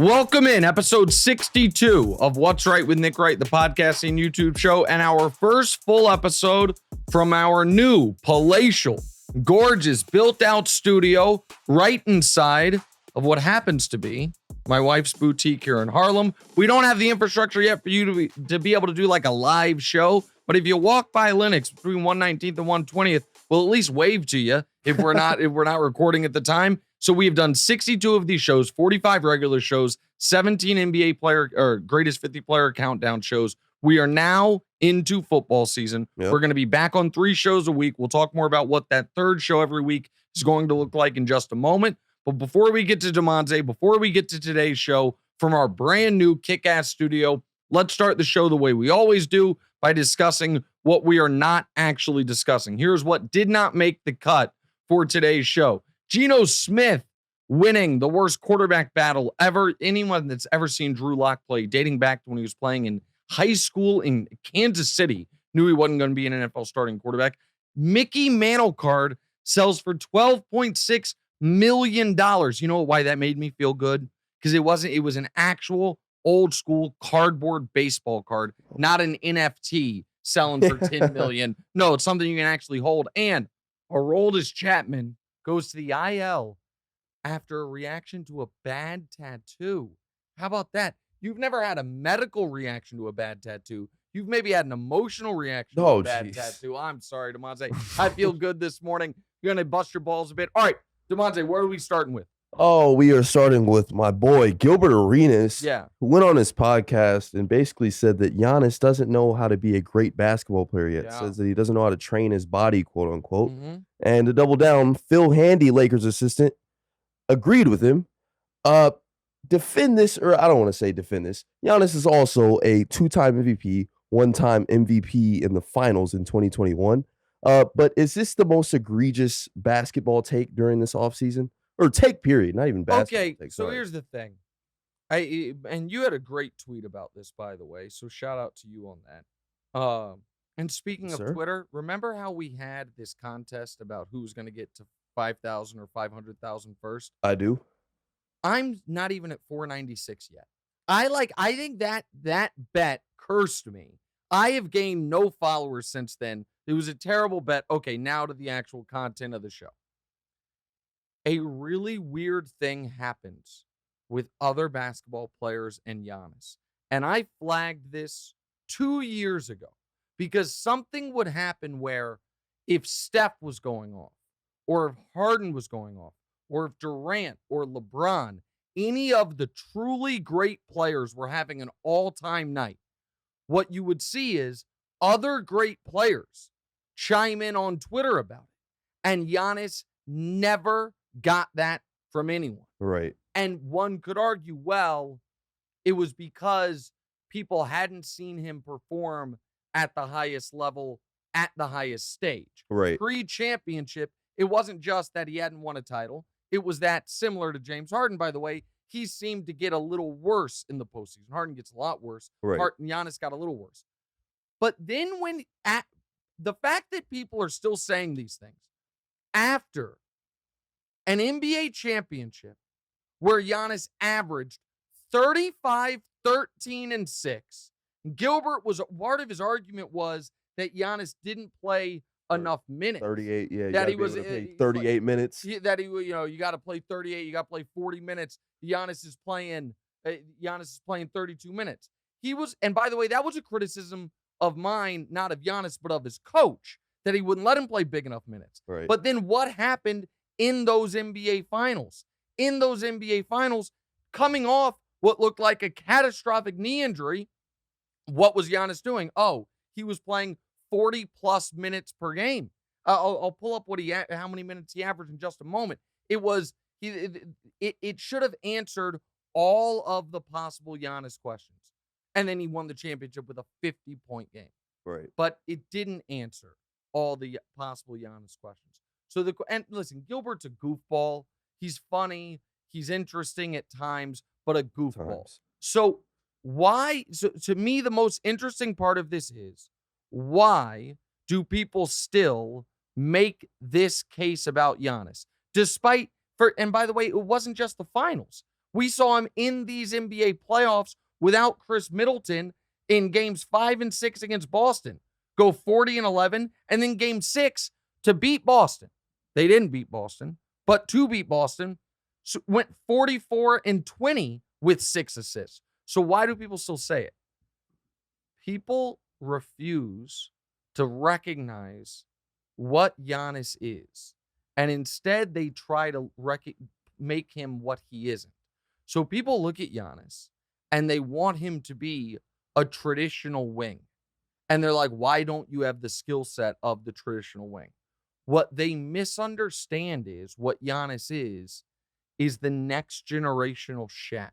Welcome in episode 62 of What's Right with Nick Wright, the podcasting YouTube show, and our first full episode from our new palatial, gorgeous, built-out studio right inside of what happens to be my wife's boutique here in Harlem. We don't have the infrastructure yet for you to be able to do like a live show, but if you walk by Linux between 119th and 120th, we'll at least wave to you if we're not recording at the time. So we've done 62 of these shows, 45 regular shows, 17 NBA player or greatest 50 player countdown shows. We are now into football season. Yep. We're going to be back on 3 shows a week. We'll talk more about what that third show every week is going to look like in just a moment. But before we get to Damonza, before we get to today's show from our brand new kick-ass studio, let's start the show the way we always do by discussing what we are not actually discussing. Here's what did not make the cut for today's show. Geno Smith winning the worst quarterback battle ever. Anyone that's ever seen Drew Lock play, dating back to when he was playing in high school in Kansas City, knew he wasn't going to be an NFL starting quarterback. Mickey Mantle card sells for $12.6 million. You know why that made me feel good? Because it was an actual old school cardboard baseball card, not an NFT selling for $10 million. No, it's something you can actually hold. And Aroldis Chapman goes to the IL after a reaction to a bad tattoo. How about that? You've never had a medical reaction to a bad tattoo. You've maybe had an emotional reaction to a bad tattoo. I'm sorry, Damonza. I feel good this morning. You're going to bust your balls a bit. All right, Damonza, where are we starting with? Oh, we are starting with my boy, Gilbert Arenas, who went on his podcast and basically said that Giannis doesn't know how to be a great basketball player yet. Yeah. Says that he doesn't know how to train his body, quote unquote. Mm-hmm. And to double down, Phil Handy, Lakers assistant, agreed with him. Defend this, or I don't want to say defend this. Giannis is also a 2-time MVP, 1-time MVP in the finals in 2021. But is this the most egregious basketball take during this offseason? Or take period, not even basketball. Okay, so here's the thing. And you had a great tweet about this, by the way, so shout out to you on that. And speaking of Twitter, remember how we had this contest about who's going to get to 5,000 or 500,000 first? I do. I'm not even at 496 yet. I think that bet cursed me. I have gained no followers since then. It was a terrible bet. Okay, now to the actual content of the show. A really weird thing happens with other basketball players and Giannis. And I flagged this 2 years ago because something would happen where if Steph was going off, or if Harden was going off, or if Durant or LeBron, any of the truly great players were having an all-time night, what you would see is other great players chime in on Twitter about it. And Giannis never got that from anyone. Right. And one could argue, well, it was because people hadn't seen him perform at the highest level, at the highest stage. Right. Pre-championship, it wasn't just that he hadn't won a title. It was that, similar to James Harden, by the way, he seemed to get a little worse in the postseason. Harden gets a lot worse. Right. Giannis got a little worse. But then the fact that people are still saying these things after an NBA championship where Giannis averaged 35, 13, and 6. Gilbert was part of his argument was that Giannis didn't play enough minutes. 38, yeah. That he was 38 minutes. That you got to play 38, you got to play 40 minutes. Giannis is playing 32 minutes. And by the way, that was a criticism of mine, not of Giannis, but of his coach, that he wouldn't let him play big enough minutes. Right. But then what happened in those NBA finals? In those NBA finals, coming off what looked like a catastrophic knee injury, what was Giannis doing? Oh, he was playing 40-plus minutes per game. I'll pull up how many minutes he averaged in just a moment. It should have answered all of the possible Giannis questions. And then he won the championship with a 50-point game. Right. But it didn't answer all the possible Giannis questions. And listen, Gilbert's a goofball. He's funny. He's interesting at times, but a goofball. So to me, the most interesting part of this is, why do people still make this case about Giannis? And by the way, it wasn't just the finals. We saw him in these NBA playoffs without Chris Middleton in games 5 and 6 against Boston. Go 40 and 11, and then game 6 to beat Boston. They didn't beat Boston, but to beat Boston, went 44 and 20 with 6 assists. So why do people still say it? People refuse to recognize what Giannis is, and instead they try to make him what he isn't. So people look at Giannis, and they want him to be a traditional wing. And they're like, why don't you have the skill set of the traditional wing? What they misunderstand is what Giannis is the next generational Shaq.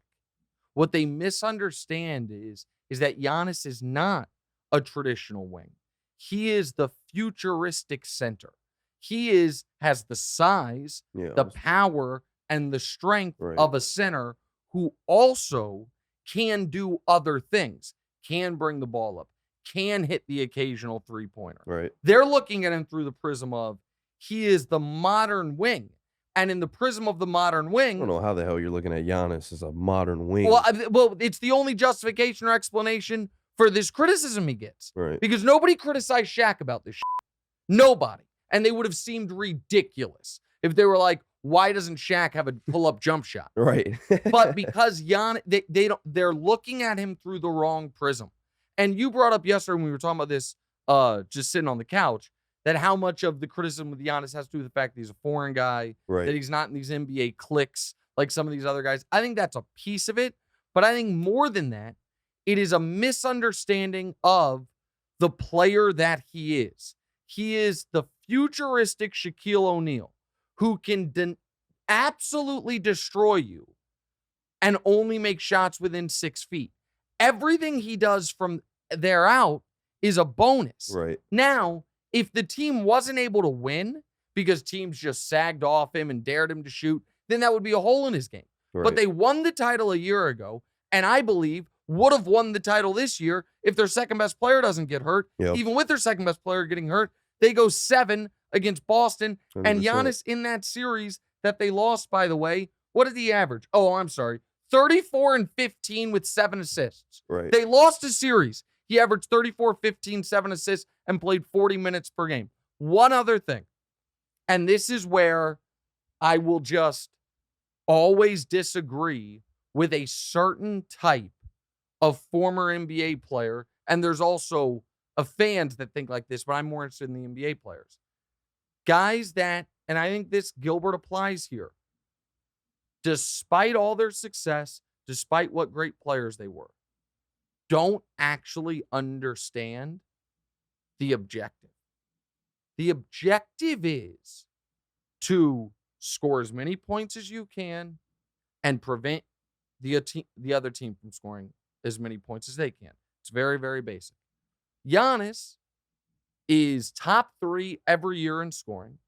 What they misunderstand is that Giannis is not a traditional wing. He is the futuristic center. He has the size, the power, and the strength of a center who also can do other things, can bring the ball up, can hit the occasional three-pointer. Right. They're looking at him through the prism of he is the modern wing. And in the prism of the modern wing... I don't know how the hell you're looking at Giannis as a modern wing. Well, it's the only justification or explanation for this criticism he gets. Right. Because nobody criticized Shaq about this shit. Nobody. And they would have seemed ridiculous if they were like, why doesn't Shaq have a pull-up jump shot? Right. But because Giannis, they're looking at him through the wrong prism. And you brought up yesterday when we were talking about this, just sitting on the couch, that how much of the criticism with Giannis has to do with the fact that he's a foreign guy, that he's not in these NBA cliques like some of these other guys. I think that's a piece of it. But I think more than that, it is a misunderstanding of the player that he is. He is the futuristic Shaquille O'Neal who can absolutely destroy you and only make shots within 6 feet. Everything he does from there out is a bonus. Right. Now, if the team wasn't able to win because teams just sagged off him and dared him to shoot, then that would be a hole in his game. Right. But they won the title a year ago, and I believe would have won the title this year if their second best player doesn't get hurt. Yep. Even with their second best player getting hurt, they go 7 against Boston. 100%. And Giannis in that series that they lost, by the way, what did he average? Oh, I'm sorry. 34 and 15 with 7 assists. Right. They lost a series. He averaged 34, 15, 7 assists, and played 40 minutes per game. One other thing, and this is where I will just always disagree with a certain type of former NBA player, and there's also fans that think like this, but I'm more interested in the NBA players. Guys that, and I think this Gilbert applies here, despite all their success, despite what great players they were, don't actually understand the objective. The objective is to score as many points as you can and prevent the other team from scoring as many points as they can. It's very, very basic. Giannis is top 3 every year in scoring,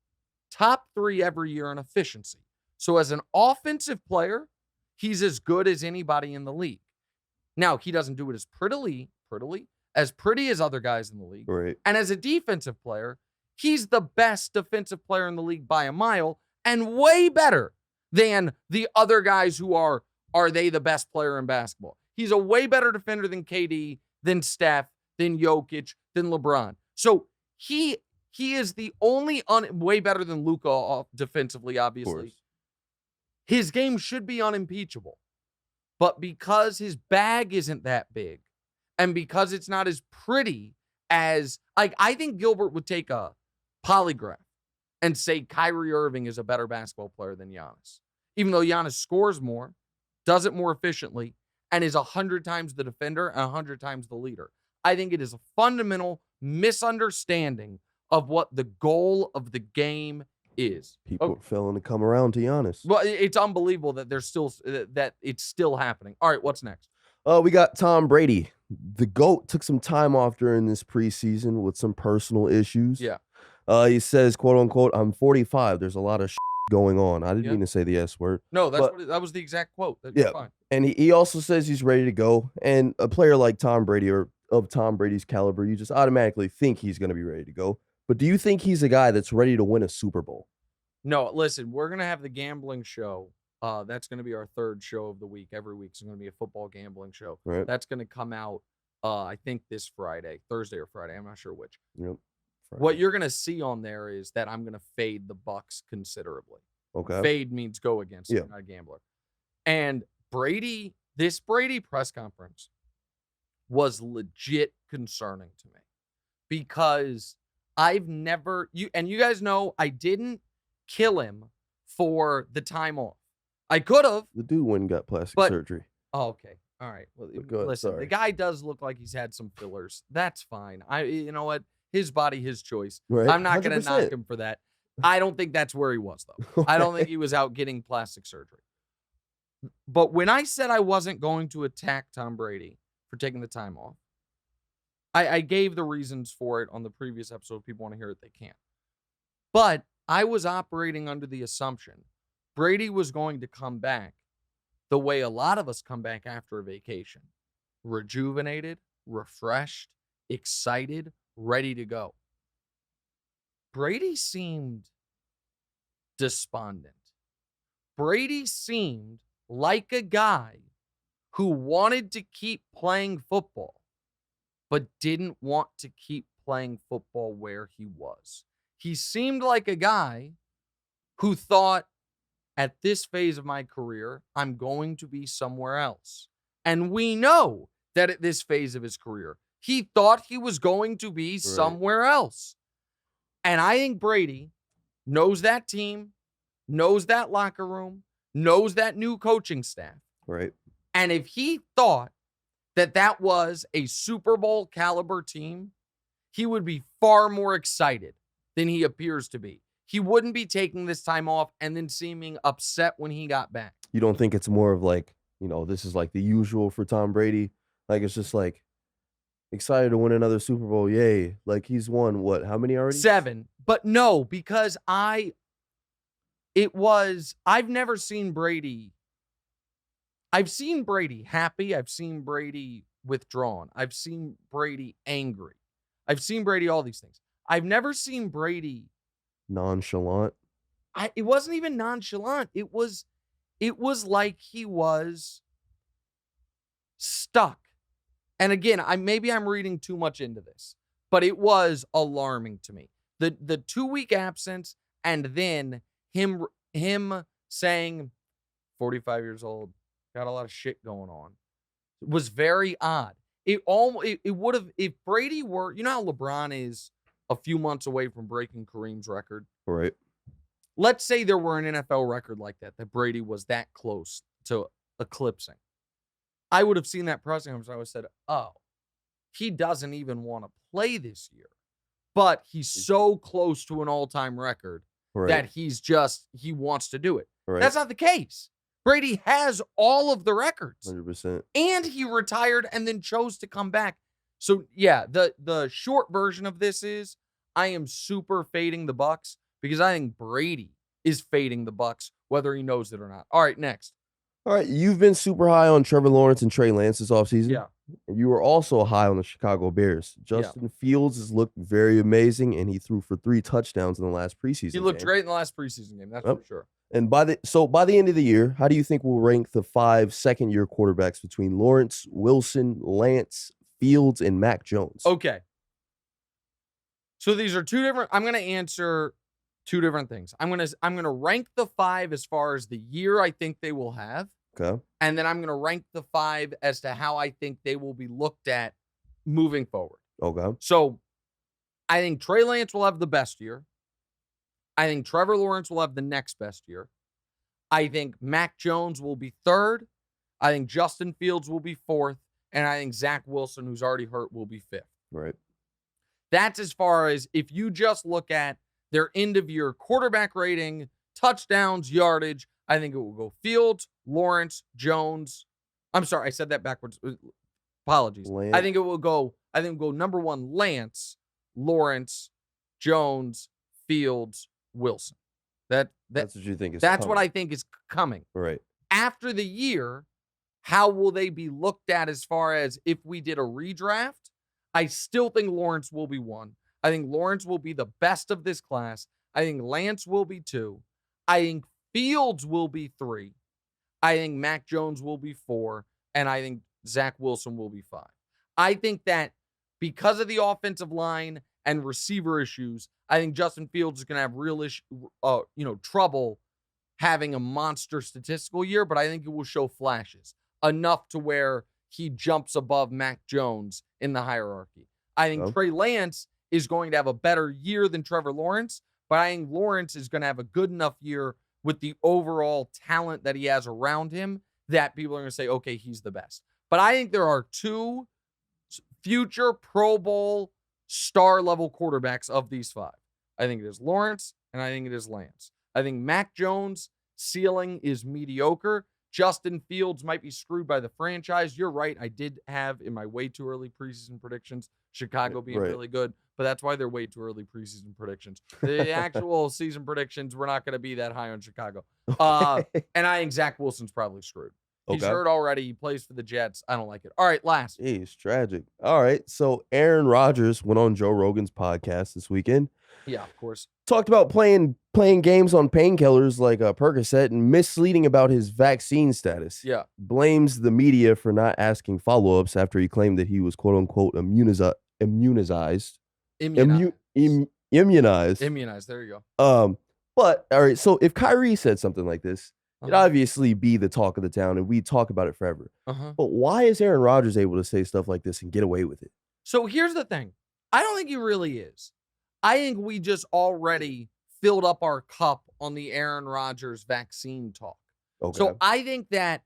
top 3 every year in efficiency. So as an offensive player, he's as good as anybody in the league. Now, he doesn't do it as pretty as other guys in the league. Right. And as a defensive player, he's the best defensive player in the league by a mile and way better than the other guys who are they the best player in basketball. He's a way better defender than KD, than Steph, than Jokic, than LeBron. So he is the only way better than Luka defensively, obviously. His game should be unimpeachable. But because his bag isn't that big, and because it's not as pretty as, like, I think Gilbert would take a polygraph and say Kyrie Irving is a better basketball player than Giannis. Even though Giannis scores more, does it more efficiently, and is 100 times the defender and 100 times the leader. I think it is a fundamental misunderstanding of what the goal of the game is. People are failing to come around to Giannis. Well, it's unbelievable that that it's still happening. All right, what's next? We got Tom Brady. The GOAT took some time off during this preseason with some personal issues. Yeah. He says, quote unquote, I'm 45. There's a lot of going on. I didn't mean to say the S word. No, that was the exact quote. That's fine. And he also says he's ready to go. And a player like Tom Brady, or of Tom Brady's caliber, you just automatically think he's going to be ready to go. But do you think he's a guy that's ready to win a Super Bowl? No, listen, we're going to have the gambling show That's going to be our third show of the week. Every week is going to be a football gambling show. Right. That's going to come out, I think, this Friday, Thursday or Friday. I'm not sure which. Yep. Friday. What you're going to see on there is that I'm going to fade the Bucks considerably. Okay. Fade means go against. Yeah. I'm not a gambler. And this Brady press conference was legit concerning to me because I've never, you guys know I didn't kill him for the time off. I could have. The dude went and got plastic surgery. Oh, okay. All right. Well, listen, the guy does look like he's had some fillers. That's fine. You know what? His body, his choice. Right. I'm not going to knock him for that. I don't think that's where he was, though. I don't think he was out getting plastic surgery. But when I said I wasn't going to attack Tom Brady for taking the time off, I gave the reasons for it on the previous episode. If people want to hear it, they can. But I was operating under the assumption Brady was going to come back the way a lot of us come back after a vacation. Rejuvenated, refreshed, excited, ready to go. Brady seemed despondent. Brady seemed like a guy who wanted to keep playing football, but didn't want to keep playing football where he was. He seemed like a guy who thought, at this phase of my career, I'm going to be somewhere else. And we know that at this phase of his career, he thought he was going to be somewhere else. And I think Brady knows that team, knows that locker room, knows that new coaching staff. Right. And if he thought that was a Super Bowl caliber team, he would be far more excited than he appears to be. He wouldn't be taking this time off and then seeming upset when he got back. You don't think it's more of like, this is like the usual for Tom Brady? Like, it's just like, excited to win another Super Bowl. Yay. Like, he's won, what, how many already? 7. But no, because I've never seen Brady. I've seen Brady happy. I've seen Brady withdrawn. I've seen Brady angry. I've seen Brady all these things. I've never seen Brady nonchalant. It wasn't even nonchalant. It was like he was stuck. And again, maybe I'm reading too much into this, but it was alarming to me. The 2-week absence and then him saying 45 years old, got a lot of shit going on, was very odd. It would have, if Brady were, how LeBron is a few months away from breaking Kareem's record. Right. Let's say there were an NFL record like that Brady was that close to eclipsing. I would have seen that press conference. I would have said, oh, he doesn't even want to play this year. But he's so close to an all-time record that he wants to do it. Right. That's not the case. Brady has all of the records. 100%. And he retired and then chose to come back. So, yeah, the short version of this is I am super fading the Bucks because I think Brady is fading the Bucks, whether he knows it or not. All right, next. All right, you've been super high on Trevor Lawrence and Trey Lance this offseason. Yeah. And you were also high on the Chicago Bears. Justin Fields has looked very amazing, and he threw for 3 touchdowns in the last preseason game. He looked great in the last preseason game, that's for sure. And by the end of the year, how do you think we'll rank the 5 second-year quarterbacks between Lawrence, Wilson, Lance, Fields, and Mac Jones? Okay. So these are two different. I'm going to answer 2 different things. I'm going to rank the 5 as far as the year I think they will have. Okay. And then I'm going to rank the 5 as to how I think they will be looked at moving forward. Okay. So I think Trey Lance will have the best year. I think Trevor Lawrence will have the next best year. I think Mac Jones will be 3rd. I think Justin Fields will be 4th. And I think Zach Wilson, who's already hurt, will be 5th. Right. That's as far as if you just look at their end-of-year quarterback rating, touchdowns, yardage, I think it will go Fields, Lawrence, Jones. I'm sorry, I said that backwards. Apologies. Lance. I think it will go number 1, Lance, Lawrence, Jones, Fields, Wilson. That's what you think is That's coming. what I think is coming. Right. After the year, how will they be looked at as far as if we did a redraft? I still think Lawrence will be 1. I think Lawrence will be the best of this class. I think Lance will be 2. I think Fields will be 3. I think Mac Jones will be 4, and I think Zach Wilson will be 5. I think that because of the offensive line and receiver issues, I think Justin Fields is going to have real trouble having a monster statistical year, but I think it will show flashes enough to where he jumps above Mac Jones in the hierarchy. I think Trey Lance is going to have a better year than Trevor Lawrence, but I think Lawrence is going to have a good enough year with the overall talent that he has around him that people are going to say, okay, he's the best. But I think there are 2 future Pro Bowl star-level quarterbacks of these 5. I think it is Lawrence, and I think it is Lance. I think Mac Jones' ceiling is mediocre. Justin Fields might be screwed by the franchise. You're right. I did have in my way too early preseason predictions Chicago being really good, but that's why they're way too early preseason predictions. The actual season predictions, we're not going to be that high on Chicago. And I think Zach Wilson's probably screwed. He's hurt already. He plays for the Jets. I don't like it. All right, last. It's tragic. All right, so Aaron Rodgers went on Joe Rogan's podcast this weekend. Yeah, of course. Talked about playing games on painkillers like Percocet and misleading about his vaccine status. Yeah. Blames the media for not asking follow-ups after he claimed that he was quote-unquote immunized. Immunized. There you go. But, all right, so if Kyrie said something like this, it'd obviously be the talk of the town, and we talk about it forever. But why is Aaron Rodgers able to say stuff like this and get away with it? So here's the thing. I don't think he really is. I think we just already filled up our cup on the Aaron Rodgers vaccine talk. Okay. So I think that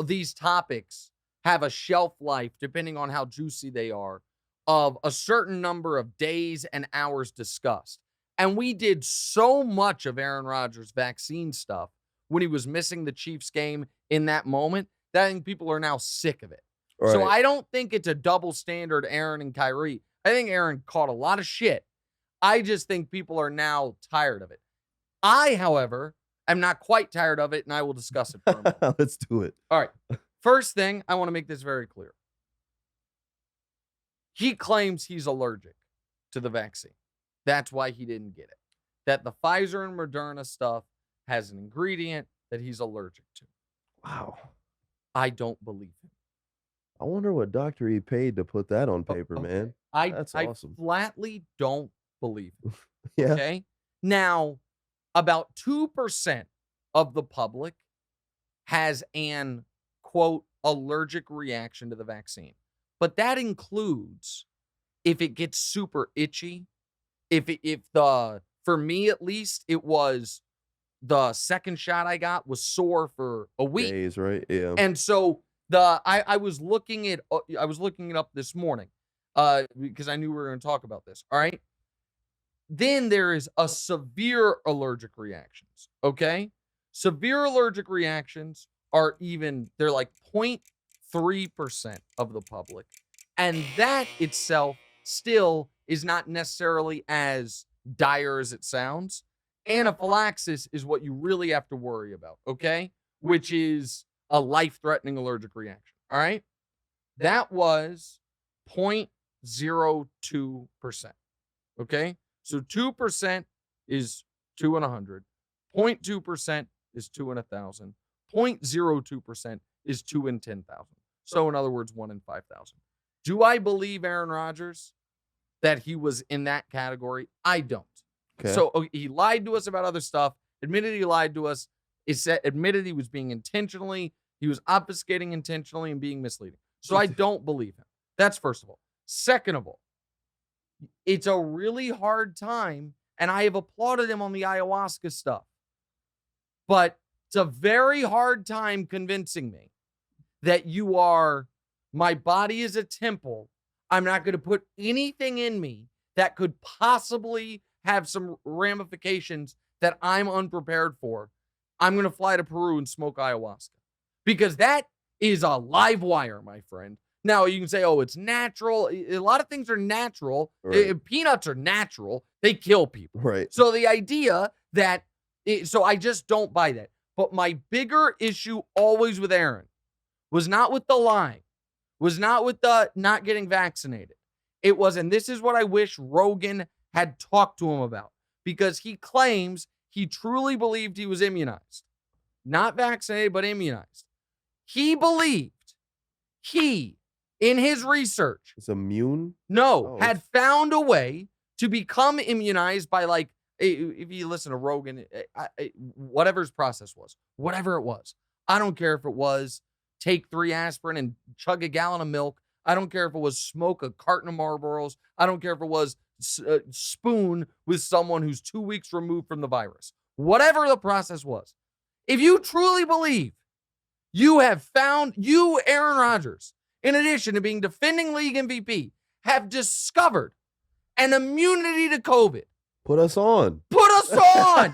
these topics have a shelf life, depending on how juicy they are, of a certain number of days and hours discussed. And we did so much of Aaron Rodgers' vaccine stuff when he was missing the Chiefs game in that moment that I think people are now sick of it. Right. So I don't think it's a double standard, Aaron and Kyrie. I think Aaron caught a lot of shit. I just think people are now tired of it. I, however, am not quite tired of it, and I will discuss it for a moment. Let's do it. All right. First thing, I want to make this very clear. He claims he's allergic to the vaccine. That's why he didn't get it. That the Pfizer and Moderna stuff has an ingredient that he's allergic to. Wow. I don't believe him. I wonder what doctor he paid to put that on paper, man. That's awesome. I flatly don't believe him. Yeah. Okay? Now, about 2% of the public has an, quote, allergic reaction to the vaccine. But that includes if it gets super itchy, for me at least, it was the second shot I got was sore for a week. Days, right? Yeah. And so I was looking it up this morning because I knew we were going to talk about this. All right. Then there is a severe allergic reactions. Okay. Severe allergic reactions are they're like 0.3% of the public. And that itself still is not necessarily as dire as it sounds. Anaphylaxis is what you really have to worry about, okay? Which is a life-threatening allergic reaction, all right? That was 0.02%, okay? So 2% is 2 in 100. 0.2% is 2 in 1,000. 0.02% is 2 in 10,000. So in other words, 1 in 5,000. Do I believe Aaron Rodgers that he was in that category? I don't. Okay. So he lied to us about other stuff, admitted he lied to us, admitted he was being he was obfuscating intentionally and being misleading. So I don't believe him. That's first of all. Second of all, it's a really hard time, and I have applauded him on the ayahuasca stuff, but it's a very hard time convincing me that my body is a temple. I'm not going to put anything in me that could possibly have some ramifications that I'm unprepared for. I'm going to fly to Peru and smoke ayahuasca because that is a live wire, my friend. Now, you can say, oh, it's natural. A lot of things are natural. Right. Peanuts are natural. They kill people. Right. So the idea that, so I just don't buy that. But my bigger issue always with Aaron was not with the lying, was not with the not getting vaccinated. It was, and this is what I wish Rogan had talked to him about, because he claims he truly believed he was immunized. Not vaccinated, but immunized. He believed in his research, it's immune? Had found a way to become immunized by, like, if you listen to Rogan, whatever his process was, whatever it was. I don't care if it was take 3 aspirin and chug a gallon of milk. I don't care if it was smoke a carton of Marlboros. I don't care if it was spoon with someone who's 2 weeks removed from the virus. Whatever the process was. If you truly believe you have found, Aaron Rodgers, in addition to being defending league MVP, have discovered an immunity to COVID. Put us on. Put us on.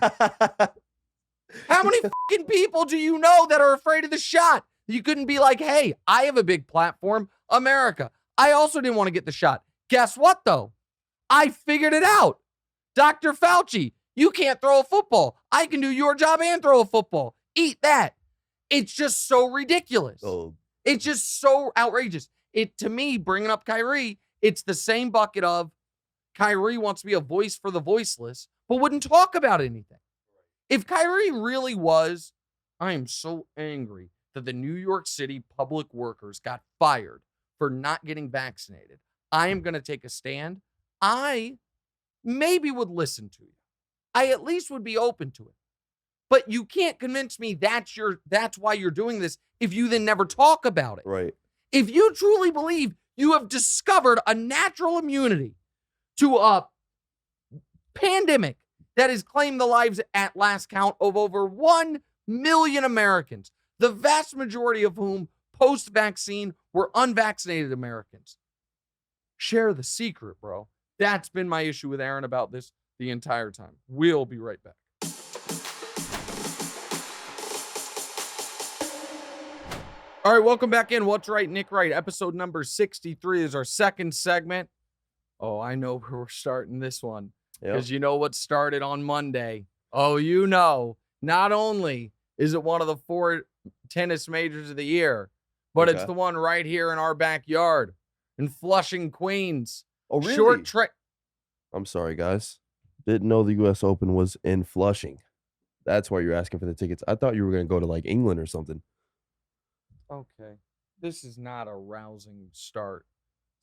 How many fucking people do you know that are afraid of the shot? You couldn't be like, hey, I have a big platform, America. I also didn't want to get the shot. Guess what, though? I figured it out. Dr. Fauci, you can't throw a football. I can do your job and throw a football. Eat that. It's just so ridiculous. Oh. It's just so outrageous. To me, bringing up Kyrie, it's the same bucket of Kyrie wants to be a voice for the voiceless, but wouldn't talk about anything. If Kyrie really was, I am so angry that the New York City public workers got fired for not getting vaccinated. I am going to take a stand. I maybe would listen to you. I at least would be open to it. But you can't convince me that's why you're doing this if you then never talk about it. Right. If you truly believe you have discovered a natural immunity to a pandemic that has claimed the lives at last count of over 1 million Americans, the vast majority of whom post-vaccine were unvaccinated Americans. Share the secret, bro. That's been my issue with Aaron about this the entire time. We'll be right back. All right, welcome back in. What's Right, Nick Wright. Episode number 63 is our second segment. Oh, I know where we're starting this one. Because you know what started on Monday. Oh, you know, not only is it one of the 4 tennis majors of the year, but it's the one right here in our backyard in Flushing, Queens. Oh, really? I'm sorry, guys. Didn't know the U.S. Open was in Flushing. That's why you're asking for the tickets. I thought you were going to go to, like, England or something. Okay. This is not a rousing start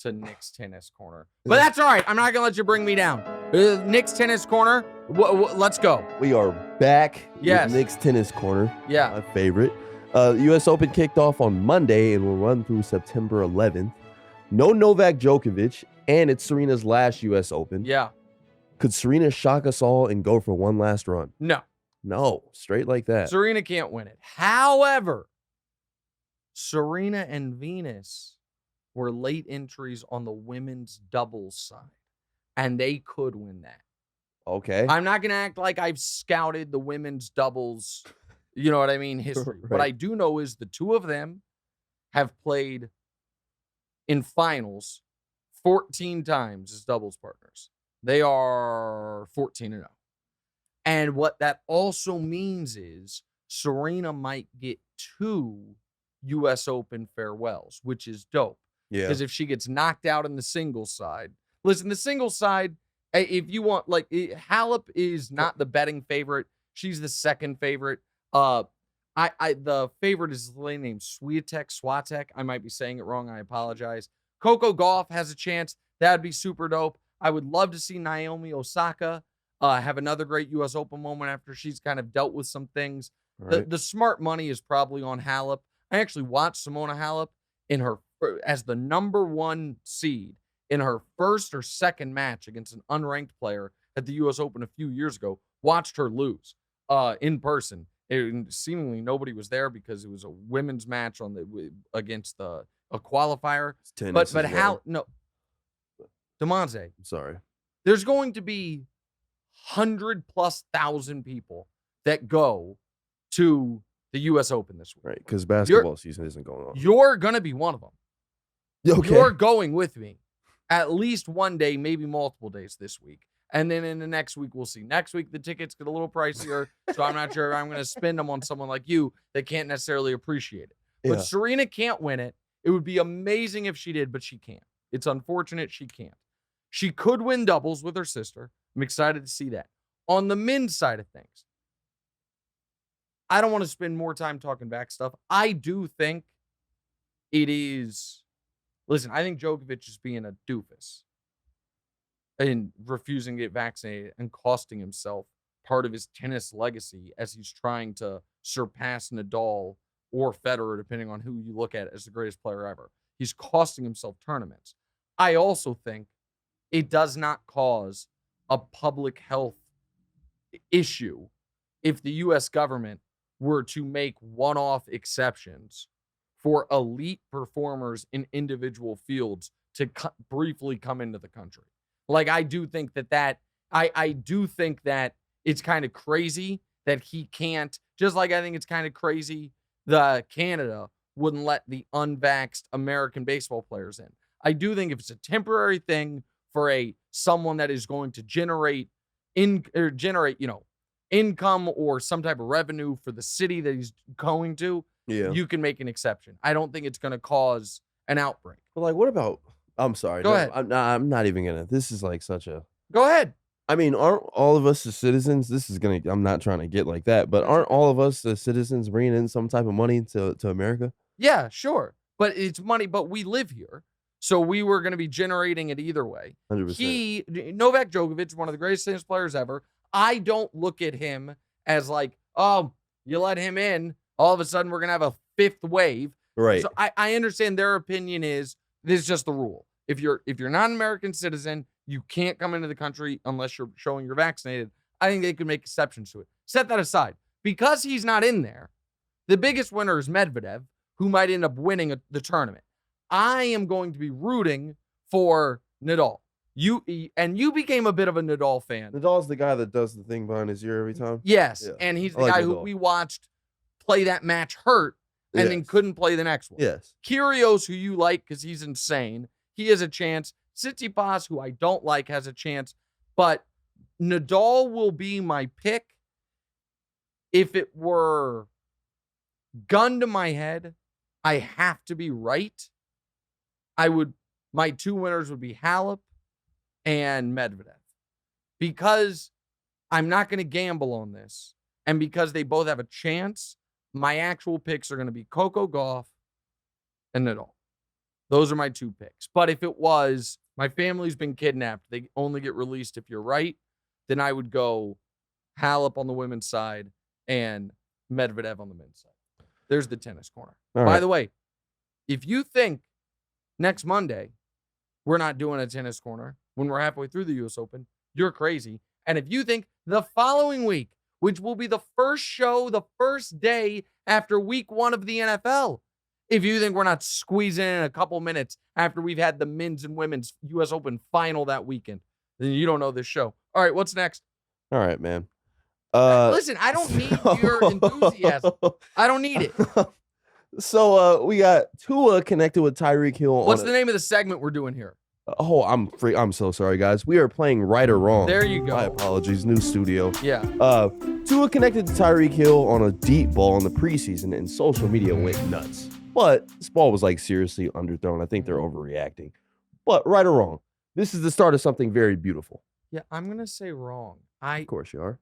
to Nick's Tennis Corner. But that's all right. I'm not going to let you bring me down. Nick's Tennis Corner, let's go. We are back with Nick's Tennis Corner. Yeah. My favorite. U.S. Open kicked off on Monday and will run through September 11th. No Novak Djokovic, and it's Serena's last U.S. Open. Yeah. Could Serena shock us all and go for one last run? No, straight like that. Serena can't win it. However, Serena and Venus were late entries on the women's doubles side, and they could win that. Okay. I'm not going to act like I've scouted the women's doubles, you know what I mean, history. Right. What I do know is the two of them have played in finals 14 times as doubles partners. They are 14-0. And what that also means is Serena might get 2 U.S. Open farewells, which is dope. Yeah. Because if she gets knocked out in the singles side, listen, the singles side, if you want, like, Halep is not the betting favorite. She's the second favorite. The favorite is the lady named Swiatek. I might be saying it wrong. I apologize. Coco Gauff has a chance. That'd be super dope. I would love to see Naomi Osaka have another great U.S. Open moment after she's kind of dealt with some things. Right. The smart money is probably on Halep. I actually watched Simona Halep as the number 1 seed in her first or second match against an unranked player at the U.S. Open a few years ago. Watched her lose in person. Seemingly nobody was there because it was a women's match against a qualifier. But Damonza. I'm sorry. There's going to be 100,000+ people that go to the U.S. Open this week. Right, because basketball season isn't going on. You're going to be one of them. Okay. You're going with me at least one day, maybe multiple days this week. And then in the next week, we'll see. Next week, the tickets get a little pricier, so I'm not sure if I'm going to spend them on someone like you that can't necessarily appreciate it. Yeah. But Serena can't win it. It would be amazing if she did, but she can't. It's unfortunate she can't. She could win doubles with her sister. I'm excited to see that. On the men's side of things, I don't want to spend more time talking back stuff. I do think it is. Listen, I think Djokovic is being a doofus and refusing to get vaccinated and costing himself part of his tennis legacy as he's trying to surpass Nadal or Federer, depending on who you look at as the greatest player ever. He's costing himself tournaments. I also think it does not cause a public health issue if the U.S. government were to make one-off exceptions for elite performers in individual fields to briefly come into the country. Like, I do think I do think that it's kind of crazy that he can't, just like I think it's kind of crazy the Canada wouldn't let the unvaxxed American baseball players in. I do think if it's a temporary thing for someone that is going to generate income or some type of revenue for the city that he's going to, you can make an exception. I don't think it's going to cause an outbreak. But like, what about? I'm sorry. Go ahead. I'm not even gonna. This is like such a. Go ahead. I mean, aren't all of us as citizens? I'm not trying to get like that, but aren't all of us as citizens bringing in some type of money to America? Yeah, sure. But it's money, but we live here. So we were going to be generating it either way. 100%. Novak Djokovic, one of the greatest tennis players ever. I don't look at him as like, oh, you let him in, all of a sudden we're going to have a fifth wave. Right. So I understand their opinion is this is just the rule. If you're not an American citizen, you can't come into the country unless you're showing you're vaccinated. I think they could make exceptions to it. Set that aside. Because he's not in there, the biggest winner is Medvedev, who might end up winning the tournament. I am going to be rooting for Nadal. You became a bit of a Nadal fan. Nadal's the guy that does the thing behind his ear every time. Yes, yeah. And he's the guy who we watched play that match hurt and then couldn't play the next one. Yes. Kyrgios, who you like because he's insane, he has a chance. Tsitsipas, who I don't like, has a chance. But Nadal will be my pick. If it were gun to my head, I have to be right. My two winners would be Halep and Medvedev. Because I'm not going to gamble on this, and because they both have a chance, my actual picks are going to be Coco Gauff and Nadal. Those are my two picks. But if it was, my family's been kidnapped, they only get released if you're right, then I would go Halep on the women's side and Medvedev on the men's side. There's the tennis corner. By the way, if you think next Monday we're not doing a tennis corner when we're halfway through the U.S. Open, you're crazy. And if you think the following week, which will be the first show, the first day after week 1 of the NFL, if you think we're not squeezing in a couple minutes after we've had the men's and women's U.S. Open final that weekend, then you don't know this show. All right, what's next? All right, man. Listen, I don't need your enthusiasm. I don't need it. So we got Tua connected with Tyreek Hill. What's the name of the segment we're doing here? Oh, I'm so sorry, guys. We are playing Right or Wrong. There you go. My apologies. New studio. Yeah. Tua connected to Tyreek Hill on a deep ball in the preseason, and social media went nuts. But this ball was like seriously underthrown. I think they're overreacting. But right or wrong, this is the start of something very beautiful. Yeah, I'm gonna say wrong. Of course you are.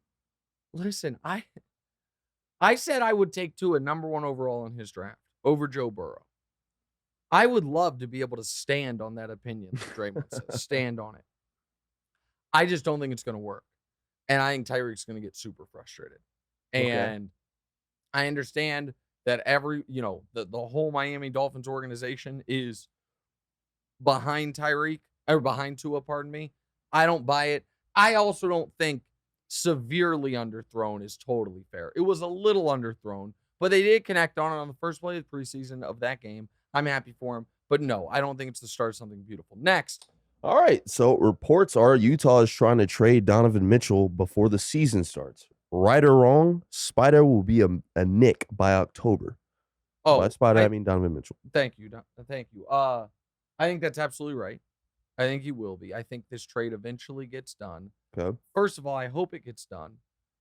Listen, I said I would take Tua number 1 overall in his draft over Joe Burrow. I would love to be able to stand on that opinion, Draymond says. Stand on it. I just don't think it's going to work. And I think Tyreek's going to get super frustrated. And I understand that the whole Miami Dolphins organization is behind Tua, pardon me. I don't buy it. I also don't think severely underthrown is totally fair. It was a little underthrown, but they did connect on it on the first play of the preseason of that game. I'm happy for him, but no, I don't think it's the start of something beautiful. Next. All right, so reports are Utah is trying to trade Donovan Mitchell before the season starts. Right or wrong, Spider will be a Knick by October. Oh, by Spider, I mean Donovan Mitchell. Thank you. Thank you. I think that's absolutely right. I think he will be. I think this trade eventually gets done. Okay. First of all, I hope it gets done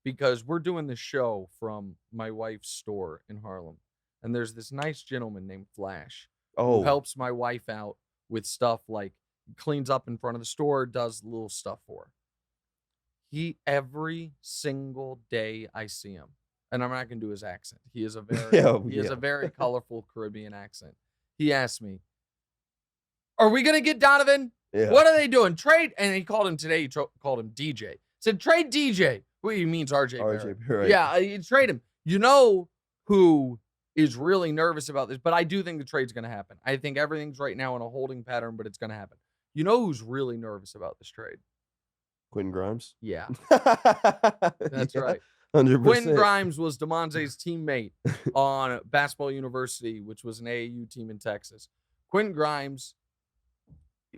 because we're doing this show from my wife's store in Harlem. And there's this nice gentleman named Flash who helps my wife out with stuff like cleans up in front of the store, does little stuff for her. Every single day I see him, and I'm not going to do his accent. He is a very colorful Caribbean accent. He asked me, "Are we going to get Donovan? Yeah. What are they doing? Trade?" And he called him today. He called him DJ. Said trade DJ. Well, he means RJ Barrett. Yeah, you trade him. You know who is really nervous about this, but I do think the trade's going to happen. I think everything's right now in a holding pattern, but it's going to happen. You know who's really nervous about this trade? Quentin Grimes? Yeah. That's right. 100%. Quentin Grimes was Damonza's teammate on Basketball University, which was an AAU team in Texas. Quentin Grimes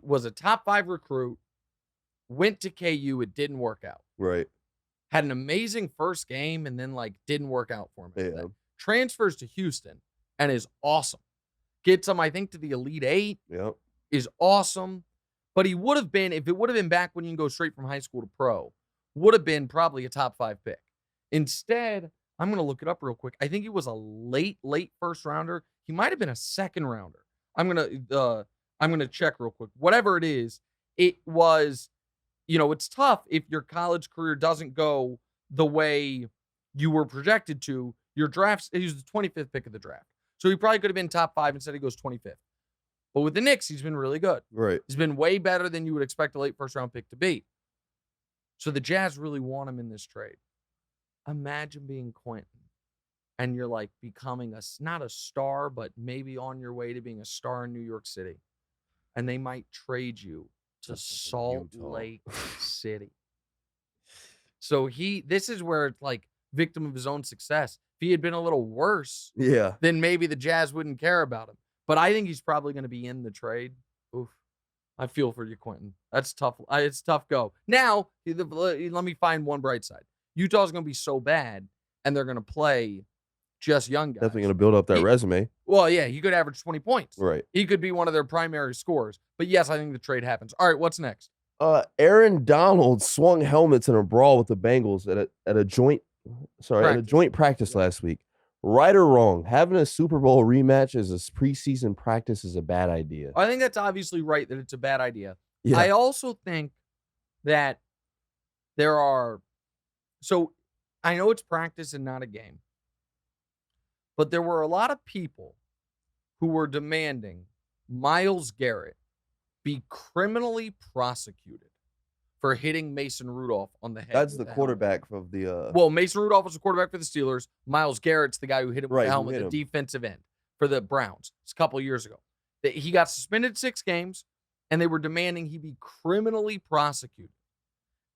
was a top 5 recruit, went to KU. It didn't work out. Right. Had an amazing first game and then didn't work out for him. Yeah. Transfers to Houston and is awesome. Gets him, I think, to the Elite 8. Yep. Is awesome. But he would have been, if it would have been back when you can go straight from high school to pro, would have been probably a top 5 pick. Instead, I'm going to look it up real quick. I think he was a late first rounder. He might have been a second rounder. I'm going to check real quick. Whatever it is, it was, it's tough if your college career doesn't go the way you were projected to. Your drafts, he was the 25th pick of the draft. So he probably could have been top 5. Instead, he goes 25th. But with the Knicks, he's been really good. Right. He's been way better than you would expect a late first-round pick to be. So the Jazz really want him in this trade. Imagine being Quentin, and you're becoming not a star, but maybe on your way to being a star in New York City. And they might trade you to Salt Lake City. So this is where it's victim of his own success. If he had been a little worse, then maybe the Jazz wouldn't care about him. But I think he's probably going to be in the trade. Oof. I feel for you, Quentin. That's tough. It's a tough go. Now, let me find one bright side. Utah's going to be so bad, and they're going to play just young guys. Definitely going to build up that resume. Well, yeah, he could average 20 points. Right. He could be one of their primary scorers. But yes, I think the trade happens. All right, what's next? Aaron Donald swung helmets in a brawl with the Bengals at a joint practice last week. Right or wrong, having a Super Bowl rematch as a preseason practice is a bad idea. I think that's obviously right that it's a bad idea. Yeah. I also think that so I know it's practice and not a game, but there were a lot of people who were demanding Myles Garrett be criminally prosecuted for hitting Mason Rudolph on the head. That's the quarterback of the... Well, Mason Rudolph was the quarterback for the Steelers. Myles Garrett's the guy who hit him with the helmet, the defensive end for the Browns. It's a couple years ago. He got suspended 6 games, and they were demanding he be criminally prosecuted.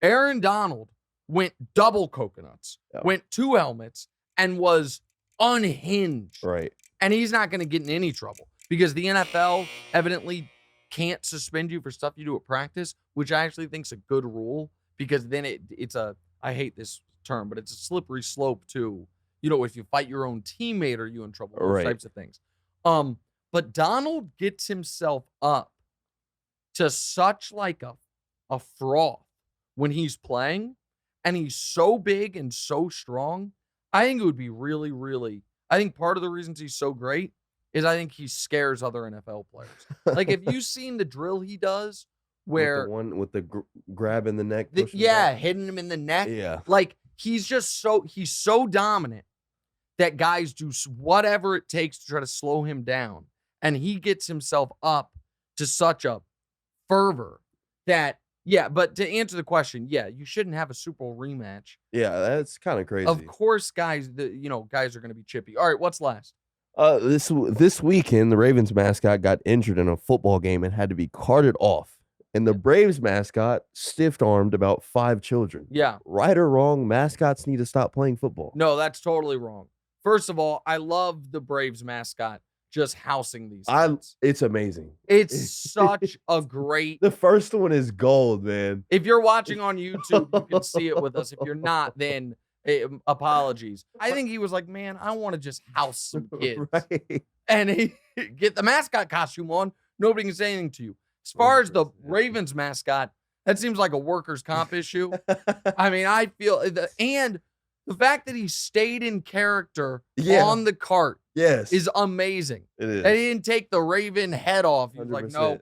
Aaron Donald went double coconuts, went 2 helmets, and was unhinged. Right. And he's not going to get in any trouble because the NFL evidently can't suspend you for stuff you do at practice, which I actually think is a good rule because then it's I hate this term, but it's a slippery slope to, if you fight your own teammate, are you in trouble? Those types of things. But Donald gets himself up to such a froth when he's playing, and he's so big and so strong. I think it would be really, really, I think part of the reasons he's so great is I think he scares other NFL players. If you've seen the drill he does where... with the grab in the neck. Hitting him in the neck. Yeah. He's so dominant that guys do whatever it takes to try to slow him down. And he gets himself up to such a fervor that, but to answer the question, you shouldn't have a Super Bowl rematch. Yeah, that's kind of crazy. Of course, guys, guys are going to be chippy. All right, what's last? This weekend, the Ravens mascot got injured in a football game and had to be carted off. And the Braves mascot stiff-armed about 5 children. Yeah. Right or wrong, mascots need to stop playing football. No, that's totally wrong. First of all, I love the Braves mascot just housing these kids. It's amazing. It's such a great... The first one is gold, man. If you're watching on YouTube, you can see it with us. If you're not, then... apologies. I think he was like, man, I want to just house some kids. Right. And he get the mascot costume on. Nobody can say anything to you. As far as the Ravens mascot, that seems like a workers' comp issue. I mean, I feel, and the fact that he stayed in character on the cart is amazing. It is. And he didn't take the Raven head off. He was 100%. Like, no,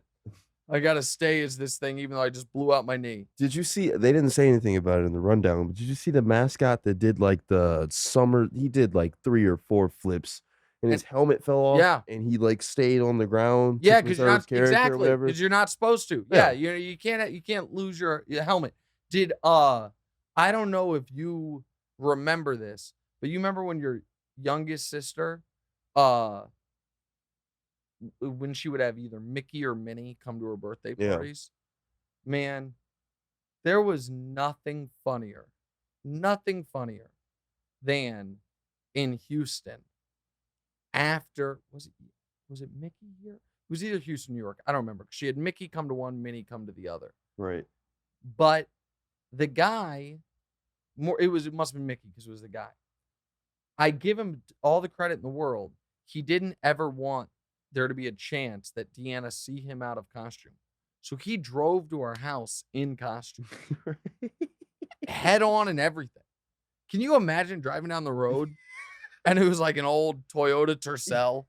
I got to stay as this thing, even though I just blew out my knee. Did you see, they didn't say anything about it in the rundown, but did you see the mascot that did like the summer, he did like 3 or 4 flips and his helmet fell off? Yeah. And he like stayed on the ground. Yeah, because you're not, exactly, because you're not supposed to. Yeah, you can't lose your helmet. Did, I don't know if you remember this, but you remember when your youngest sister, when she would have either Mickey or Minnie come to her birthday parties? Man, there was nothing funnier than in Houston after, was it Mickey here? It was either Houston, New York. I don't remember. She had Mickey come to one, Minnie come to the other. Right. But the guy, it must have been Mickey because it was the guy. I give him all the credit in the world. He didn't ever want there to be a chance that Deanna see him out of costume. So he drove to our house in costume. Head on and everything. Can you imagine driving down the road and it was like an old Toyota Tercel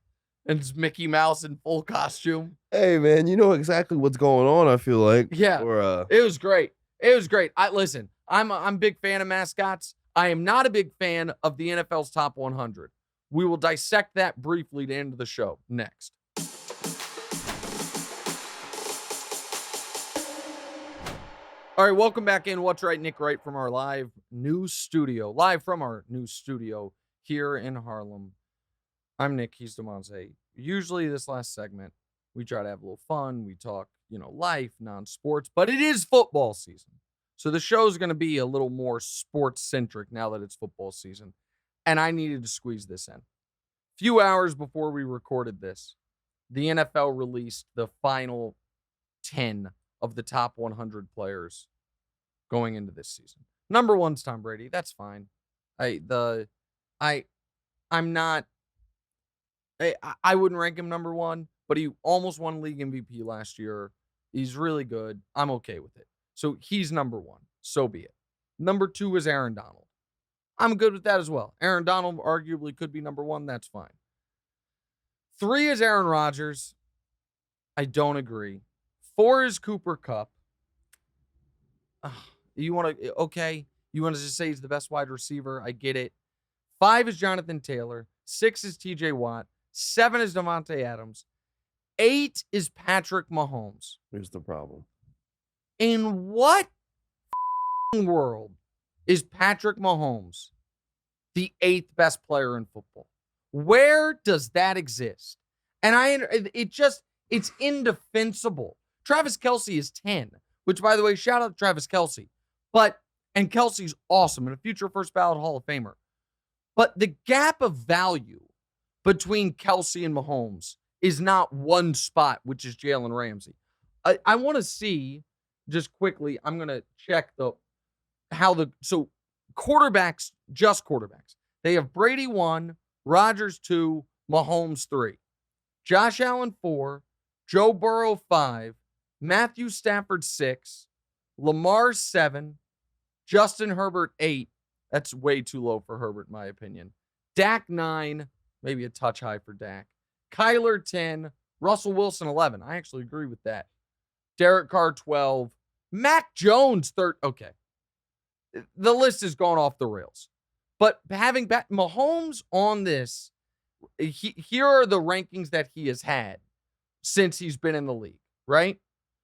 and it's Mickey Mouse in full costume? Hey, man, you know exactly what's going on, I feel like. Yeah. It was great. It was great. Listen, I'm a big fan of mascots. I am not a big fan of the NFL's top 100. We will dissect that briefly to end the show next. All right, welcome back in. What's Right, Nick Wright from our live from our new studio here in Harlem. I'm Nick, he's Damonza. Usually this last segment, we try to have a little fun. We talk, life, non-sports, but it is football season. So the show's going to be a little more sports-centric now that it's football season. And I needed to squeeze this in. A few hours before we recorded this, the NFL released the final 10 of the top 100 players going into this season. Number 1's Tom Brady. That's fine. I wouldn't rank him number 1, but he almost won league MVP last year. He's really good. I'm okay with it. So he's number 1. So be it. Number 2 is Aaron Donald. I'm good with that as well. Aaron Donald arguably could be number 1. That's fine. 3 is Aaron Rodgers. I don't agree. 4 is Cooper Kupp. You want to just say he's the best wide receiver. I get it. 5 is Jonathan Taylor. 6 is TJ Watt. 7 is Devontae Adams. 8 is Patrick Mahomes. Here's the problem. In what world is Patrick Mahomes the 8th best player in football? Where does that exist? And it's indefensible. Travis Kelce is 10, which, by the way, shout out to Travis Kelce. And Kelce's awesome and a future first ballot Hall of Famer. But the gap of value between Kelce and Mahomes is not one spot, which is Jalen Ramsey. I want to see, just quickly, I'm going to check so quarterbacks, just quarterbacks. They have Brady 1, Rodgers 2, Mahomes 3. Josh Allen 4, Joe Burrow 5, Matthew Stafford 6, Lamar 7, Justin Herbert 8. That's way too low for Herbert, in my opinion. Dak 9, maybe a touch high for Dak. Kyler 10, Russell Wilson 11. I actually agree with that. Derek Carr 12, Mac Jones 13. Okay. The list is going off the rails. But having Mahomes on this, here are the rankings that he has had since he's been in the league, right?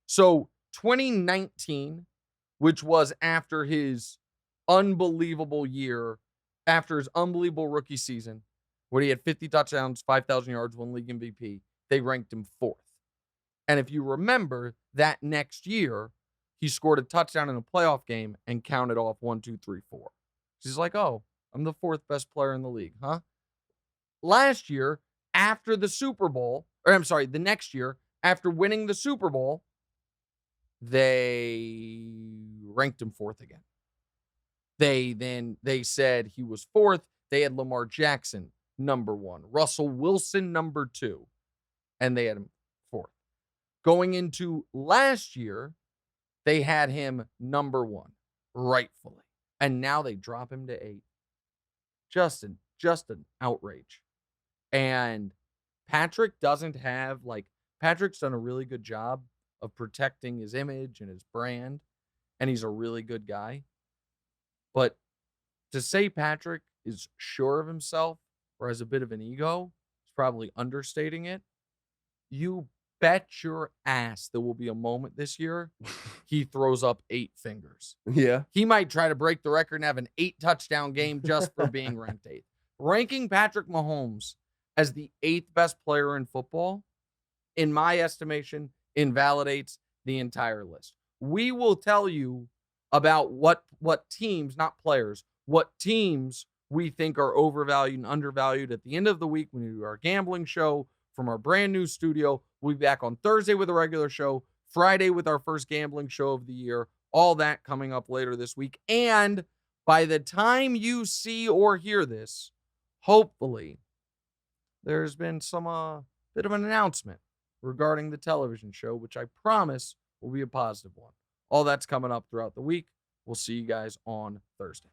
So 2019, which was after his unbelievable year, after his unbelievable rookie season, where he had 50 touchdowns, 5,000 yards, won league MVP, they ranked him 4th. And if you remember, that next year, he scored a touchdown in a playoff game and counted off 1, 2, 3, 4. He's like, oh, I'm the 4th best player in the league, huh? Last year, after the Super Bowl, the next year, after winning the Super Bowl, they ranked him 4th again. They said he was 4th. They had Lamar Jackson number 1, Russell Wilson number 2, and they had him 4th. Going into last year, they had him number 1, rightfully, and now they drop him to 8. Just an outrage. And Patrick's done a really good job of protecting his image and his brand, and he's a really good guy. But to say Patrick is sure of himself or has a bit of an ego is probably understating it. You bet your ass there will be a moment this year he throws up 8 fingers. Yeah. He might try to break the record and have an 8-touchdown game just for being ranked 8th. Ranking Patrick Mahomes as the 8th best player in football, in my estimation, invalidates the entire list. We will tell you about what teams, not players, what teams we think are overvalued and undervalued at the end of the week when we do our gambling show from our brand new studio. We'll be back on Thursday with a regular show, Friday with our first gambling show of the year, all that coming up later this week. And by the time you see or hear this, hopefully there's been some bit of an announcement regarding the television show, which I promise will be a positive one. All that's coming up throughout the week. We'll see you guys on Thursday.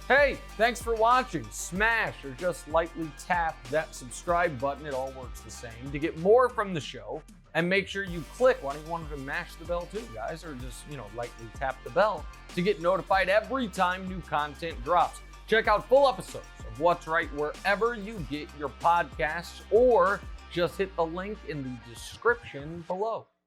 Hey, thanks for watching. Smash or just lightly tap that subscribe button. It all works the same. To get more from the show, and make sure you click. Why don't you want to mash the bell too, guys? Or just, lightly tap the bell to get notified every time new content drops. Check out full episodes of What's Right wherever you get your podcasts, or just hit the link in the description below.